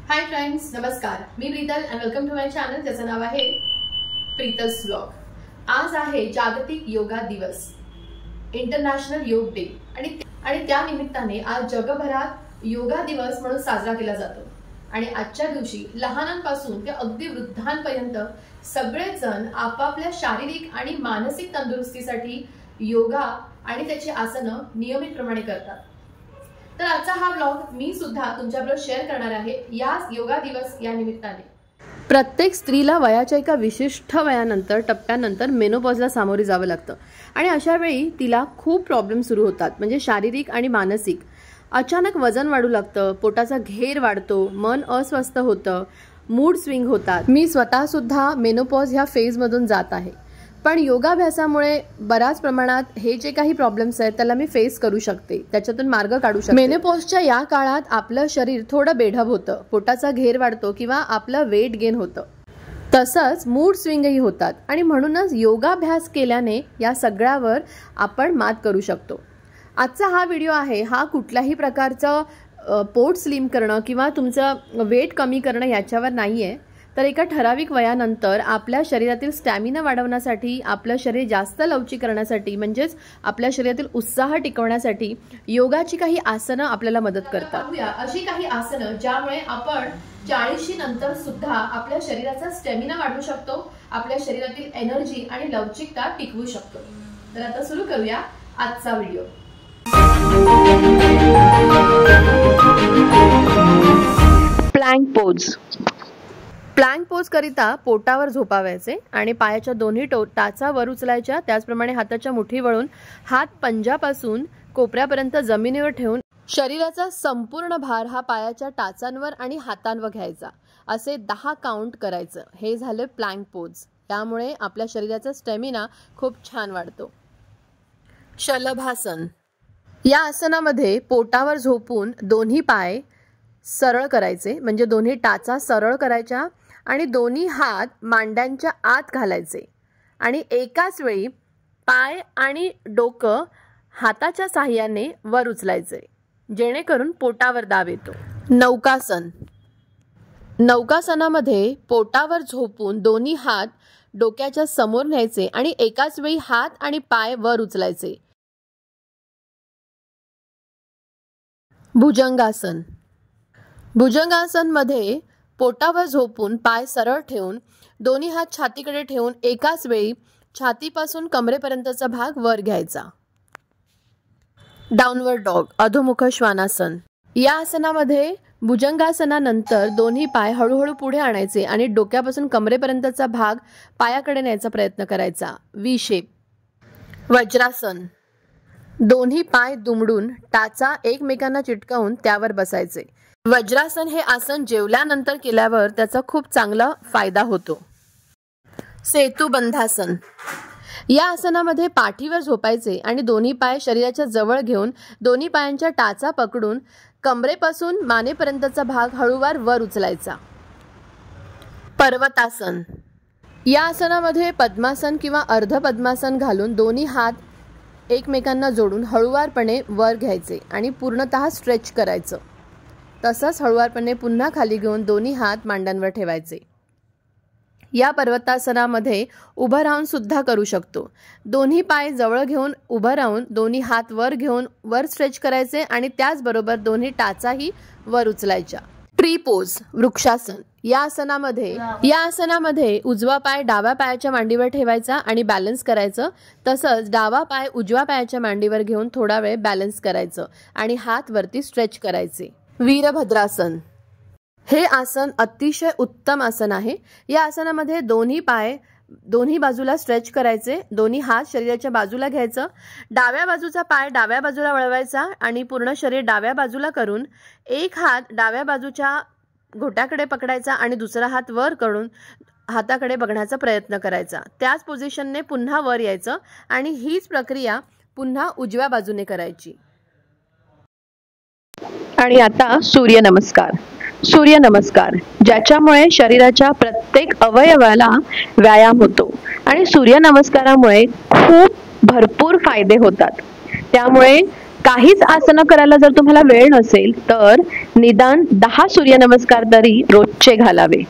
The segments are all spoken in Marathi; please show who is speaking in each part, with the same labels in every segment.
Speaker 1: हाय फ्रेंड्स, नमस्कार. मी Prital and welcome to my channel ज्याचं नाव आहे प्रीतल्स व्लॉग. आज आहे जागतिक योगा दिवस, इंटरनॅशनल योग डे. आणि त्या निमित्ताने आज जगभरात योगा दिवस म्हणून साजरा केला जातो. आणि आजच्या दिवशी लहानांपासून ते अगदी वृद्धांपर्यंत सगळेच जण आपापल्या शारीरिक आणि मानसिक तंदुरुस्तीसाठी योगा आणि त्याची आसनं नियमितप्रमाणे करतात. तर आजचा हा व्लॉग मी सुद्धा तुमच्याबरोबर शेअर करणार आहे या योगा दिवस या निमित्ताने. प्रत्येक स्त्रीला वयाच्या एका विशिष्ट वयानंतर टप्प्यानंतर मेनोपॉजला सामोरे जावं लागतं आणि अशा वेळी तिला खूप प्रॉब्लेम सुरू होतात, म्हणजे शारीरिक आणि मानसिक. अचानक वजन वाढू लागतं, पोटाचा घेर वाढतो, मन अस्वस्थ होतं, मूड स्विंग होतात. मी स्वतः सुद्धा मेनोपॉज ह्या फेजमधून जात आहे, पण योगाभ्यासामुळे बऱ्याच प्रमाणात हे जे काही प्रॉब्लेम्स आहेत त्याला मी फेस करू शकते, त्याच्यातून मार्ग काढू शकते. मेनोपॉजच्या या काळात आपलं शरीर थोडं बेढप होतं, पोटाचा घेर वाढतो किंवा आपलं वेट गेन होतं, तसंच मूड स्विंगही होतात. आणि म्हणूनच योगाभ्यास केल्याने या सगळ्यावर आपण मात करू शकतो. आजचा हा व्हिडिओ आहे हा कुठल्याही प्रकारचं पोट स्लिम करणं किंवा तुमचं वेट कमी करणं याच्यावर नाही आहे, तर एका ठराविक वयानंतर आपल्या शरीरातील स्टॅमिना वाढवण्यासाठी, आपलं शरीर जास्त लवचिक करण्यासाठी, म्हणजेच आपल्या शरीरातील उत्साह टिकवण्यासाठी योगाची काही आसनं आपल्याला मदत करतात. अशी काही आसनं ज्यामुळे आपण 40शी नंतर सुद्धा आपल्या शरीराचा स्टॅमिना वाढवू शकतो, आपल्या शरीरातील एनर्जी आणि लवचिकता टिकवू शकतो. तर आता सुरू करूया आजचा video. Plank pose. Plank pose करिता पोटावर झोपावायचे आणि पायाच्या दोन्ही टाचा वर उचलायच्या. त्याचप्रमाणे हाताच्या मुठी वळून हात पंजापासून कोपऱ्यापर्यंत जमिनीवर ठेवून शरीराचा संपूर्ण भार हा पायाच्या टाचांवर आणि हातांवर घ्यायचा. असे 10 काउंट करायचं. हे झालं प्लँक पोज. त्यामुळे आपल्या शरीराचा स्टॅमिना खूप छान वाढतो. शलभासन. या आसनामध्ये पोटावर झोपून दोन्ही पाय सरळ करायचे, म्हणजे दोन्ही टाचा सरळ करायच्या आणि दोन्ही हात मांड्यांच्या आत घालायचे आणि एकाच वेळी पाय आणि डोकं हाताच्या साहाय्याने वर उचलायचे, जेणेकरून पोटावर दाब येतो. नौकासन. नौकासनामध्ये पोटावर झोपून दोन्ही हात डोक्याच्या समोर न्यायचे आणि एकाच वेळी हात आणि पाय वर उचलायचे. भुजंगासन. भुजंगासनमध्ये पोटावर झोपून पाय सरळ ठेवून दोन्ही हात छातीकडे ठेवून एकाच वेळी छातीपासून कमरेपर्यंतचा भाग वर घ्यायचा. डाऊनवर्ड डॉग, अधोमुख श्वानासन. या आसनामध्ये भुजंगासनानंतर दोन्ही पाय हळूहळू पुढे आणायचे आणि डोक्यापासून कमरेपर्यंतचा भाग पायाकडे न्यायचा प्रयत्न करायचा. V shape. वज्रासन. दोन्ही पाय दुमडून टाचा एकमेकांना चिटकावून त्यावर बसायचे. वज्रासन हे आसन जेवल्यानंतर केल्यावर त्याचा खूप चांगला फायदा होतो. सेतुबंधासन. या आसनामध्ये पाठीवर झोपायचे आणि दोन्ही पाय शरीराच्या जवळ घेऊन दोन्ही पायांच्या टाचा पकडून कमरेपासून मानेपर्यंतचा भाग हळूवार वर उचलायचा. पर्वतासन. या आसनामध्ये पद्मासन किंवा अर्ध पद्मासन घालून दोन्ही हात एकमेकांना जोडून हळूवारपणे वर घ्यायचे आणि पूर्णतः स्ट्रेच करायचं. तसंच हळूवारपणे पुन्हा खाली घेऊन दोन्ही हात मांड्यांवर ठेवायचे. या पर्वतासनामध्ये उभं राहून सुद्धा करू शकतो. दोन्ही पाय जवळ घेऊन उभं राहून दोन्ही हात वर घेऊन वर स्ट्रेच करायचे आणि त्याचबरोबर दोन्ही टाचाही वर उचलायच्या. Tree pose, vrikshasana. या आसनामध्ये उजवा पाय डाव्या पायाच्या मांडीवर ठेवायचा आणि बॅलन्स करायचं. तसंच डावा पाय उजव्या पायाच्या मांडीवर घेऊन थोडा वेळ बॅलन्स करायचं आणि हात वरती स्ट्रेच करायचे. वीरभद्रासन. हे आसन अतिशय उत्तम आसन आहे. या आसनामध्ये दोन्ही पाय दोन्ही बाजूला स्ट्रेच करायचे, दोन्ही हात शरीराच्या बाजूला घ्यायचं, डाव्या बाजूचा पाय डाव्या बाजूला वळवायचा आणि पूर्ण शरीर डाव्या बाजूला करून एक हात डाव्या बाजूच्या घोट्याकडे पकडायचा आणि दुसरा हात वर करून हाताकडे बघण्याचा प्रयत्न करायचा. त्याच पोझिशनने पुन्हा वर यायचं आणि हीच प्रक्रिया पुन्हा उजव्या बाजूने करायची. आणि आता सूर्यनमस्कार. सूर्यनमस्कार ज्याच्यामुळे शरीराच्या प्रत्येक अवयवाला व्यायाम होतो आणि सूर्यनमस्कारामुळे खूप भरपूर फायदे होतात. त्यामुळे
Speaker 2: काहीच आसनं करायला जर तुम्हाला वेळ नसेल तर निदान 10 सूर्यनमस्कार तरी रोजचे घालावे.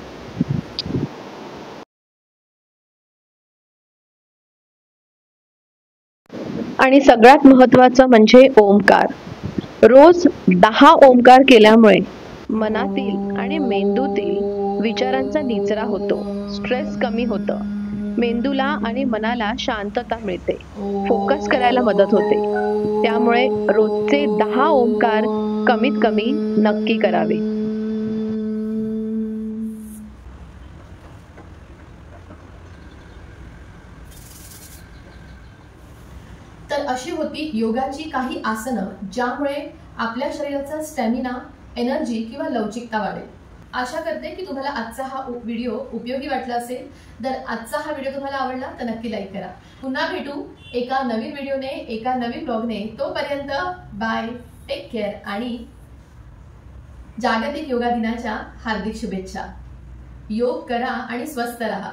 Speaker 2: आणि सगळ्यात महत्त्वाचं म्हणजे ओमकार. रोज 10 ओमकार केल्यामुळे मनातील आणि मेंदूतील विचारांचा निचरा होतो, स्ट्रेस कमी होतं, मेंदूला आणि मनाला शांतता मिळते, फोकस करायला मदत होते. त्यामुळे रोजचे 10 ओमकार कमीत कमी नक्की करावे.
Speaker 1: तर अशी होती योगाची काही आसनं ज्यामुळे आपल्या शरीराचा स्टॅमिना, एनर्जी किंवा लवचिकता वाढेल. आशा करते की तुम्हाला आजचा हा व्हिडिओ उपयोगी वाटला असेल. जर आजचा हा व्हिडिओ तुम्हाला आवडला तर नक्की लाईक करा. पुन्हा भेटू एका नवीन व्हिडिओने, एका नवीन ब्लॉगने. तोपर्यंत बाय, टेक केअर आणि जागतिक योगा दिनाच्या हार्दिक शुभेच्छा. योग करा आणि स्वस्थ रहा.